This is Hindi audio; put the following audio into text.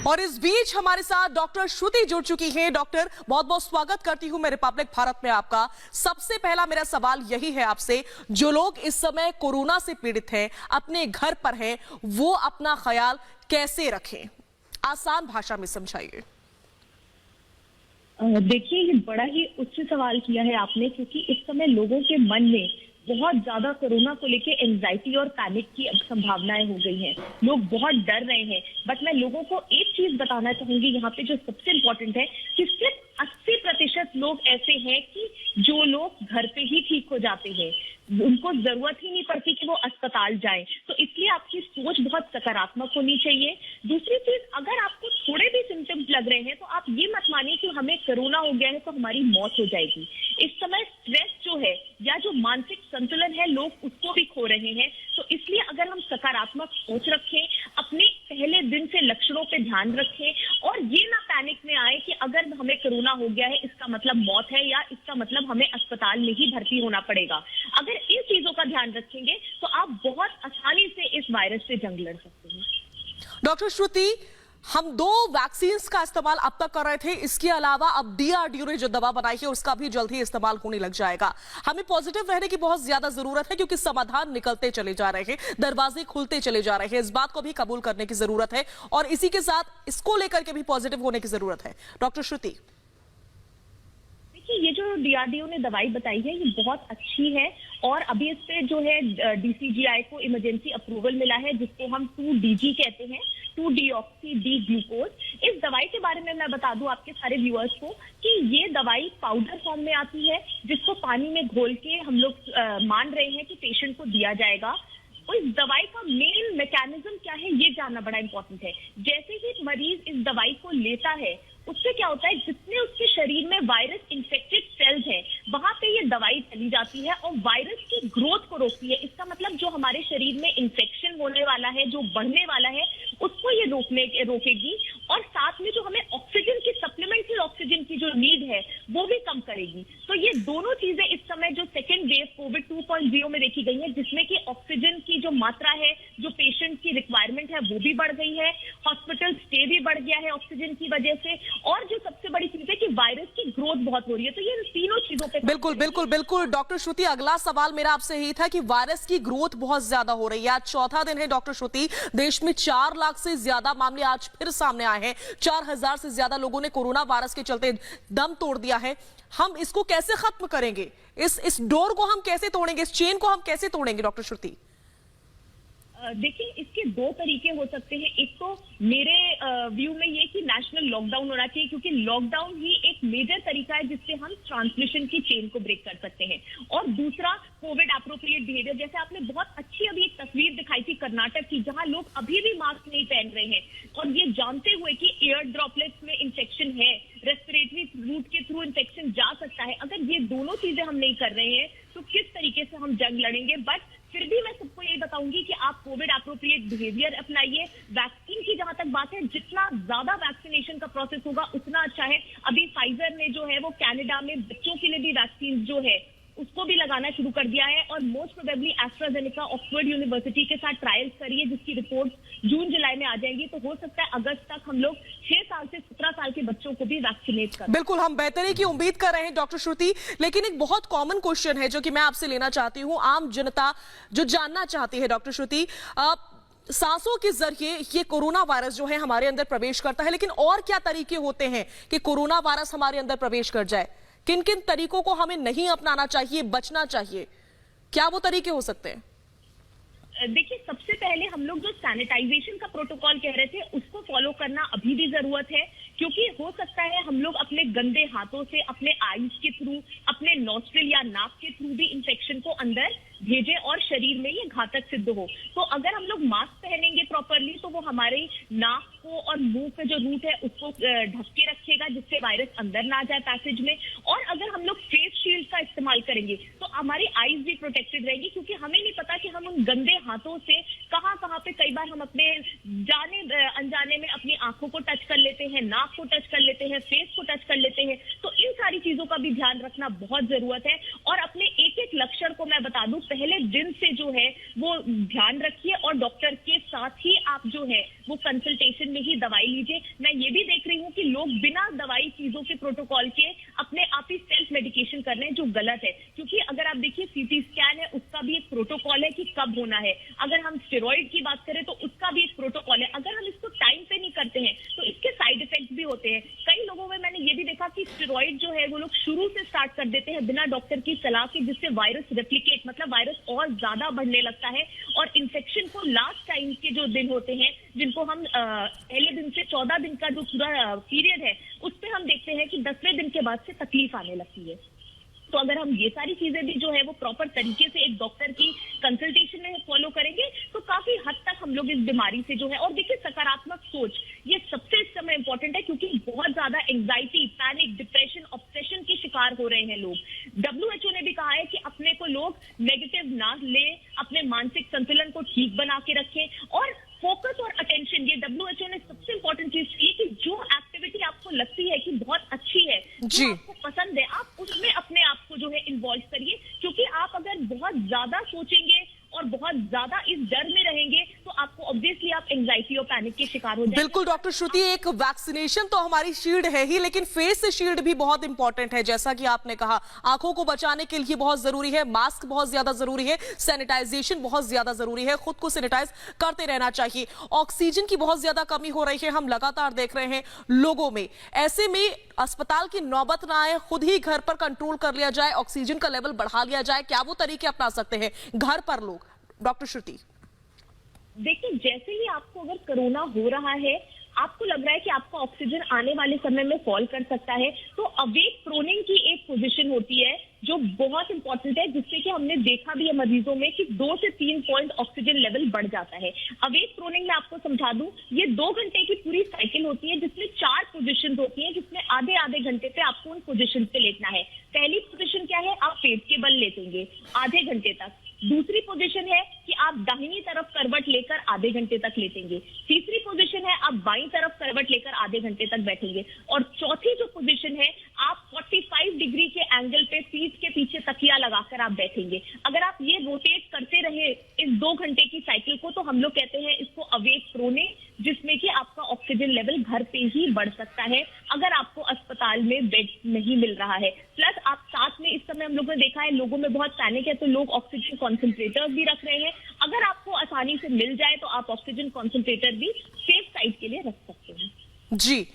और इस बीच हमारे साथ डॉक्टर श्रुति जुड़ चुकी हैं। डॉक्टर, बहुत बहुत स्वागत करती हूं मैं रिपब्लिक भारत में आपका। सबसे पहला मेरा सवाल यही है आपसे, जो लोग इस समय कोरोना से पीड़ित हैं, अपने घर पर हैं, वो अपना ख्याल कैसे रखें? आसान भाषा में समझाइए। देखिए, ये बड़ा ही उच्च सवाल किया है आपने, क्योंकि इस समय लोगों के मन में बहुत ज्यादा कोरोना को लेके एंजाइटी और पैनिक की अब संभावनाएं हो गई हैं। लोग बहुत डर रहे हैं। बट मैं लोगों को एक चीज बताना चाहूंगी यहाँ पे, जो सबसे इम्पोर्टेंट है, कि सिर्फ 80% लोग ऐसे हैं कि जो लोग घर पे ही ठीक हो जाते हैं, उनको जरूरत ही नहीं पड़ती कि वो अस्पताल जाएं। तो इसलिए आपकी सोच बहुत सकारात्मक होनी चाहिए। दूसरी चीज, अगर आपको थोड़े भी सिम्टम्स लग रहे हैं तो आप ये मत मानिए कि हमें कोरोना हो गया है तो हमारी मौत हो जाएगी। इस समय स्ट्रेस जो है या जो मानसिक संतुलन है, लोग उसको भी खो रहे हैं। तो इसलिए अगर हम सकारात्मक सोच रखें, अपने पहले दिन से लक्षणों पे ध्यान रखें और ये ना पैनिक में आए कि अगर हमें कोरोना हो गया है इसका मतलब मौत है या इसका मतलब हमें अस्पताल में ही भर्ती होना पड़ेगा। अगर इन चीजों का ध्यान रखेंगे तो आप बहुत आसानी से इस वायरस से जंग लड़ सकते हैं। डॉक्टर श्रुति, हम 2 वैक्सीन का इस्तेमाल अब तक कर रहे थे, इसके अलावा अब DRDO ने जो दवा बनाई है उसका भी जल्द ही इस्तेमाल होने लग जाएगा। हमें पॉजिटिव रहने की बहुत ज्यादा जरूरत है, क्योंकि समाधान निकलते चले जा रहे हैं, दरवाजे खुलते चले जा रहे हैं। इस बात को भी कबूल करने की जरूरत है और इसी के साथ इसको लेकर के भी पॉजिटिव होने की जरूरत है। डॉक्टर श्रुति, ये जो DRDO ने दवाई बताई है ये बहुत अच्छी है और अभी इस पे जो है DCGI को इमरजेंसी अप्रूवल मिला है, जिसको हम 2DG कहते हैं, 2-deoxy D ग्लूकोज। इस दवाई के बारे में मैं बता दूं आपके सारे व्यूअर्स को कि ये दवाई पाउडर फॉर्म में आती है, जिसको पानी में घोल के हम लोग मान रहे हैं कि पेशेंट को दिया जाएगा। तो इस दवाई का मेन मैकेनिज्म क्या है ये जानना बड़ा इंपॉर्टेंट है। जैसे ही मरीज इस दवाई को लेता है, उससे क्या होता है, जितने उसके शरीर में वायरस इन्फेक्टेड सेल्स हैं, वहां पे ये दवाई चली जाती है और वायरस की ग्रोथ को रोकती है। इसका मतलब जो हमारे शरीर में इन्फेक्शन होने वाला है, जो बढ़ने वाला है, उसको ये रोकेगी और साथ में जो हमें ऑक्सीजन की, सप्लीमेंट्री ऑक्सीजन की जो नीड है वो भी कम करेगी। तो ये दोनों चीजें इस समय जो सेकेंड वेव कोविड 2.0 में देखी गई है, जिसमें कि ऑक्सीजन की जो मात्रा है, जो पेशेंट की रिक्वायरमेंट है, वो भी बढ़ गई है, हॉस्पिटल स्टे भी बढ़ गया है ऑक्सीजन की वजह से, और जो सबसे बड़ी चीज है कि वायरस की ग्रोथ बहुत हो रही है। तो ये तीनों चीजों पे बिल्कुल डॉक्टर श्रुति, अगला सवाल मेरा आपसे यही था कि वायरस की ग्रोथ बहुत ज्यादा हो रही है। आज चौथा दिन है डॉक्टर श्रुति, देश में 4 लाख से ज्यादा मामले आज फिर सामने आए हैं। 4000 से ज्यादा लोगों ने कोरोना वायरस के चलते दम तोड़ दिया है। हम इसको कैसे खत्म करेंगे? इस डोर को हम कैसे तोड़ेंगे? इस चेन को हम कैसे तोड़ेंगे डॉक्टर श्रुति? देखिए, इसके 2 तरीके हो सकते हैं। एक तो मेरे व्यू में ये कि नेशनल लॉकडाउन होना चाहिए, क्योंकि लॉकडाउन ही एक मेजर तरीका है जिससे हम ट्रांसमिशन की चेन को ब्रेक कर सकते हैं। और दूसरा, कोविड एप्रोप्रिएट बिहेवियर। जैसे आपने बहुत अच्छी अभी एक तस्वीर दिखाई थी कर्नाटक की, जहां लोग अभी भी मास्क नहीं पहन रहे हैं और ये जानते हुए कि एयर ड्रॉपलेट्स में इंफेक्शन है, रेस्पिरेटरी रूट के थ्रू इंफेक्शन जा सकता है। अगर ये दोनों चीजें हम नहीं कर रहे हैं तो किस तरीके से हम जंग लड़ेंगे? बट फिर भी मैं सबको यही बताऊंगी कि आप कोविड एप्रोप्रिएट बिहेवियर अपनाइए। वैक्सीन की जहां तक बात है, जितना ज्यादा वैक्सीनेशन का प्रोसेस होगा उतना अच्छा है। अभी फाइजर ने जो है वो कनाडा में बच्चों के लिए भी वैक्सीन जो है उसको भी लगाना शुरू कर दिया है और most probably AstraZeneca Oxford university के साथ ट्रायल्स करिए, जिसकी रिपोर्ट जून-जुलाई में आ जाएगी। तो हो सकता है अगस्त तक हम लोग 6 साल से 17 साल के बच्चों को भी वैक्सीनेट करें। बिल्कुल, हम बेहतरी की उम्मीद कर रहे हैं डॉक्टर श्रुति, लेकिन एक बहुत कॉमन क्वेश्चन है जो कि मैं आपसे लेना चाहती हूँ। आम जनता जो जानना चाहती है डॉक्टर श्रुति, सांसों के जरिए ये कोरोना वायरस जो है हमारे अंदर प्रवेश करता है, लेकिन और क्या तरीके होते हैं कि कोरोना वायरस हमारे अंदर प्रवेश कर जाए? किन किन तरीकों को हमें नहीं अपनाना चाहिए, बचना चाहिए? क्या वो तरीके हो सकते हैं? देखिए, सबसे पहले हम लोग जो सैनिटाइजेशन का प्रोटोकॉल कह रहे थे उसको फॉलो करना अभी भी जरूरत है, क्योंकि हो सकता है हम लोग अपने गंदे हाथों से, अपने आईज के थ्रू, अपने नॉस्ट्रिल या नाक के थ्रू भी इंफेक्शन को अंदर भेजे और शरीर में ये घातक सिद्ध हो। तो अगर हम लोग मास्क पहनेंगे प्रॉपरली तो वो हमारे नाक को और मुंह का जो रूट है उसको ढक के रखेगा, जिससे वायरस अंदर ना जाए पैसेज में। और अगर हम लोग फेस शील्ड का इस्तेमाल करेंगे तो हमारी आईज भी प्रोटेक्टेड रहेगी, क्योंकि हमें नहीं पता कि हम उन गंदे हाथों से कहां पे कई बार हम अपने जाने अनजाने में अपनी आंखों को टच कर लेते हैं, नाक को टच कर लेते हैं, फेस को टच कर लेते हैं। तो इन सारी चीजों का भी ध्यान रखना बहुत जरूरत है। और अपने एक लक्षण को मैं बता दूं, पहले दिन से जो है वो ध्यान रखिए और डॉक्टर के साथ ही आप जो है वो कंसल्टेशन में ही दवाई लीजिए। के मैं ये भी देख रही हूँ कि लोग बिना दवाई चीजों के प्रोटोकॉल के अपने आप ही सेल्फ मेडिकेशन कर रहे हैं, जो गलत है। क्योंकि अगर आप देखिए सीटी स्कैन है, उसका भी एक प्रोटोकॉल है कि कब होना है। अगर हम स्टेरॉइड की बात करें तो उसका भी एक प्रोटोकॉल है। अगर हम इसको टाइम पे नहीं करते हैं तो इसके साइड इफेक्ट भी होते हैं। कई लोगों में मैंने ये भी देखा कि स्टेरॉइड जो है वो लोग शुरू से स्टार्ट कर देते हैं बिना डॉक्टर की सलाह के, जिससे वायरस रेप्लिकेट मतलब वायरस और ज्यादा बढ़ने लगता है और इन्फेक्शन को लास्ट टाइम के जो दिन होते हैं, जिनको हम पहले दिन से 14 दिन का जो पूरा पीरियड है, उस पे हम देखते हैं कि 10वें दिन के बाद से तकलीफ आने लगती है। तो अगर हम ये सारी चीजें भी जो है वो प्रॉपर तरीके से एक डॉक्टर की कंसल्टेशन में फॉलो करेंगे तो काफी हद तक हम लोग इस बीमारी से जो है, और देखिए सकारात्मक सोच ये सबसे इस समय इंपॉर्टेंट है, क्योंकि बहुत ज्यादा एंजाइटी, पैनिक, डिप्रेशन, ऑब्सेशन के शिकार हो रहे हैं लोग। WHO ने भी कहा है कि अपने को लोग नेगेटिव ना ले, अपने मानसिक संतुलन को ठीक बना के रखें और फोकस और अटेंशन, ये WHO ने सबसे इंपॉर्टेंट चीज की कि जो एक्टिविटी आपको लगती है कि बहुत अच्छी है, जो आपको पसंद है, आप उसमें अपने आप को जो है इन्वॉल्व करिए। क्योंकि आप अगर बहुत ज्यादा सोचेंगे और बहुत ज्यादा इस डर में रहेंगे तो आपको ऑब्वियसली आप एंजाइटी और पैनिक के शिकार हो जाएंगे। बिल्कुल डॉक्टर श्रुति, एक वैक्सीनेशन तो हमारी शील्ड है ही, लेकिन फेस शील्ड भी बहुत इंपॉर्टेंट है। जैसा कि आपने कहा, आंखों को बचाने के लिए बहुत जरूरी है, मास्क बहुत ज्यादा जरूरी है, सैनिटाइजेशन बहुत ज्यादा जरूरी है, खुद को सैनिटाइज करते रहना चाहिए। ऑक्सीजन की बहुत ज्यादा कमी हो रही है, हम लगातार देख रहे हैं लोगों में। ऐसे में अस्पताल की नौबत ना आए, खुद ही घर पर कंट्रोल कर लिया जाए, ऑक्सीजन का लेवल बढ़ा लिया जाए, क्या वो तरीके अपना सकते हैं घर पर लोग? डॉक्टर श्रुति, देखिए जैसे ही आपको अगर कोरोना हो रहा है, आपको लग रहा है कि आपका ऑक्सीजन आने वाले समय में फॉल कर सकता है, तो अवेक प्रोनिंग की एक पोजीशन होती है जो बहुत इंपॉर्टेंट है, जिससे कि हमने देखा भी है मरीजों में कि 2 से 3 पॉइंट ऑक्सीजन लेवल बढ़ जाता है। अवेक प्रोनिंग में आपको समझा दूं, ये 2 घंटे की पूरी साइकिल होती है जिसमें 4 पोजीशन होती है, जिसमें आधे आधे घंटे पे आपको उन पोजीशन पे लेटना है। पहली पोजीशन क्या है, आप पेट के बल लेटेंगे आधे घंटे तक। दूसरी पोजीशन है कि आप दाहिनी तरफ करवट लेकर आधे घंटे तक लेटेंगे। तीसरी पोजीशन है आप बाईं तरफ करवट लेकर आधे घंटे तक बैठेंगे। और चौथी जो पोजीशन है, आप 45 डिग्री के एंगल पे पीठ के पीछे तकिया लगाकर आप बैठेंगे। अगर आप ये रोटेट करते रहे इस 2 घंटे की साइकिल को, तो हम लोग कहते हैं इसको अवेक प्रोनिंग, जिसमें कि आपका ऑक्सीजन लेवल घर पे ही बढ़ सकता है अगर आपको अस्पताल में बेड नहीं मिल रहा है। प्लस आप साथ में, इस समय हम लोगों ने देखा है लोगों में बहुत पैनिक है, तो लोग ऑक्सीजन कॉन्सेंट्रेटर्स भी रख रहे हैं। अगर आपको आसानी से मिल जाए तो आप ऑक्सीजन कॉन्सेंट्रेटर भी सेफ साइड के लिए रख सकते हैं। जी।